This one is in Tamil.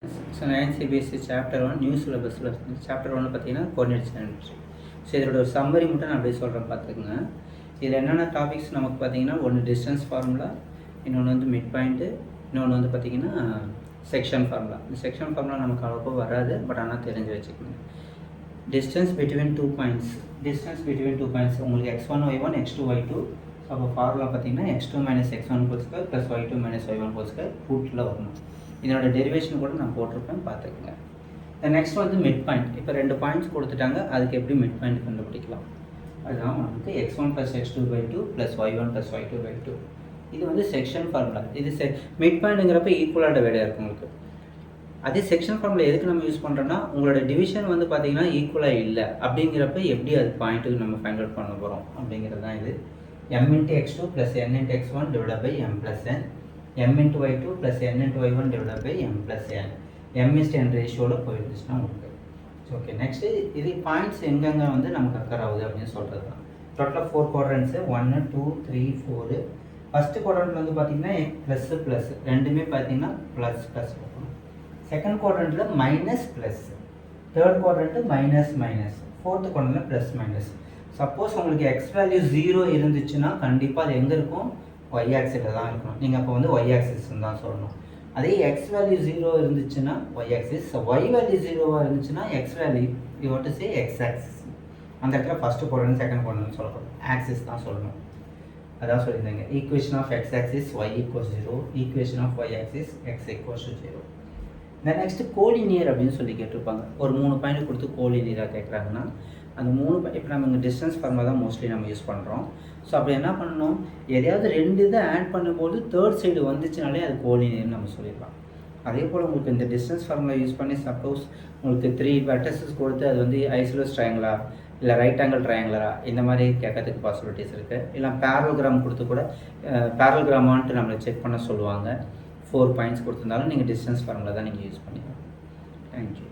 ஸோ 9 சிபிஎஸ்சி சாப்டர் 1 நியூ சிலபஸில் சாப்டர் 1 பார்த்தீங்கன்னா கோஆர்டினேட் ஜெனரேஷன். ஸோ இதோட ஒரு சம்மரி மட்டும் நான் அப்படியே சொல்கிறேன் பார்த்துக்குங்க. இதில் என்னென்ன டாபிக்ஸ் நமக்கு பார்த்தீங்கன்னா ஒன்று டிஸ்டன்ஸ் ஃபார்முலா, இன்னொன்று வந்து மிட் பாயிண்ட்டு, இன்னொன்று வந்து பார்த்தீங்கன்னா செக்ஷன் ஃபார்முலா. இந்த செக்ஷன் ஃபார்முலா நமக்கு அவ்வளோக்கா வராது, பட் ஆனால் தெரிஞ்சு வச்சுக்கணும். டிஸ்டன்ஸ் பிட்வீன் டூ பாயிண்ட்ஸ், உங்களுக்கு x1 y1 x2 y2. So அப்போ ஃபார்முலா பார்த்தீங்கன்னா x2 - x1 whole square plus y2 - y1 whole square ரூட்டில் வரணும். இதனோட டெரிவேஷன் கூட நான் போட்டிருப்பேன், பார்த்துக்குங்க. நெக்ஸ்ட் வந்து மிட் பாயிண்ட். இப்போ 2 பாயிண்ட்ஸ் கொடுத்துட்டாங்க, அதுக்கு எப்படி மிட் பாயிண்ட் கண்டுபிடிக்கலாம்? அதுதான் நமக்கு x1 + x2/2 + y1 + y2/2. இது வந்து செக்ஷன் ஃபார்முலா. இது மிட் பாயிண்ட்டுங்கிறப்ப ஈக்குவலாக டிவைடாக இருக்கும் உங்களுக்கு. அதே செக்ஷன் ஃபார்முலா எதுக்கு நம்ம யூஸ் பண்ணுறோன்னா, உங்களோட டிவிஷன் வந்து பார்த்தீங்கன்னா ஈக்குவலாக இல்லை அப்படிங்கிறப்ப எப்படி அது பாயிண்ட்டுக்கு நம்ம ஃபைண்ட் அவுட் பண்ண போகிறோம் அப்படிங்கிறது தான் இது. m × x2 + n × x1 / m + n, m × y2 + n × y1 / m + n. m:n ரேஷியோவில் போயிருந்துச்சுன்னா உங்களுக்கு ஓகே. நெக்ஸ்ட்டு இது பாயிண்ட்ஸ் எங்கெங்கே வந்து நமக்கு அக்கர் ஆகுது அப்படின்னு சொல்கிறது தான். டோட்டலாக 4 குவாட்ரண்ட்ஸு 1 2 3 4. ஃபஸ்ட்டு குவாட்ரண்ட் வந்து பார்த்தீங்கன்னா ப்ளஸ் ரெண்டுமே பார்த்தீங்கன்னா ப்ளஸ் போகணும். செகண்ட் குவாட்ரண்ட்டில் minus, third quadrant minus, fourth குவாட்ரண்ட்டில் ப்ளஸ். சப்போஸ் உங்களுக்கு எக்ஸ் வேல்யூ 0 இருந்துச்சுன்னா கண்டிப்பாக அது எங்கே இருக்கும்? ஒய் ஆக்சிஸில் தான் இருக்கணும். நீங்கள் அப்போ வந்து ஒய் ஆக்சிஸ்ன்னு தான் சொல்லணும். அதே எக்ஸ் வேல்யூ 0 இருந்துச்சுன்னா ஒய் ஆக்சிஸ், ஒய் வேல்யூ 0 இருந்துச்சுன்னா X value you what to say X axis. அந்த இடத்துல ஃபஸ்ட்டு குவாட்ரண்ட் செகண்ட் குவாட்ரண்ட் சொல்லணும், ஆக்சிஸ் தான் சொல்லணும். அதான் சொல்லியிருந்தாங்க. Equation of X axis y = 0, equation of y axis x = 0. Next collinear அப்படின்னு சொல்லி கேட்டிருப்பாங்க. ஒரு 3 பாயிண்ட் கொடுத்து கோலினியராக கேட்குறாங்கன்னா அந்த 3 இப்போ நம்ம இங்கே டிஸ்டன்ஸ் ஃபார்முலா தான் மோஸ்ட்லி நம்ம யூஸ் பண்ணுறோம். ஸோ அப்போ என்ன பண்ணணும், எதையாவது 2 இதை ஆட் பண்ணும்போது தேர்ட் சைடு வந்துச்சுனாலே அது கோலினியர்னு நம்ம சொல்லிடலாம். அதே போல் உங்களுக்கு இந்த டிஸ்டன்ஸ் ஃபார்முலா யூஸ் பண்ணி சப்போஸ் உங்களுக்கு 3 வெர்டிசஸ் கொடுத்து அது வந்து ஐசோலஸ் ட்ரையாங்கிளா இல்லை ரைட் ஆங்கிள் ட்ரையாங்குலரா இந்த மாதிரி கேட்கறதுக்கு பாசிபிலிட்டிஸ் இருக்குது. இல்லை பேரலோகிராம் கொடுத்து கூட பேரலோகிராமான்ட்டு நம்மளை செக் பண்ண சொல்லுவாங்க. 4 பாயிண்ட்ஸ் கொடுத்துருந்தாலும் நீங்கள் டிஸ்டன்ஸ் ஃபார்முலா தான் நீங்கள் யூஸ் பண்ணிக்கலாம். தேங்க்யூ.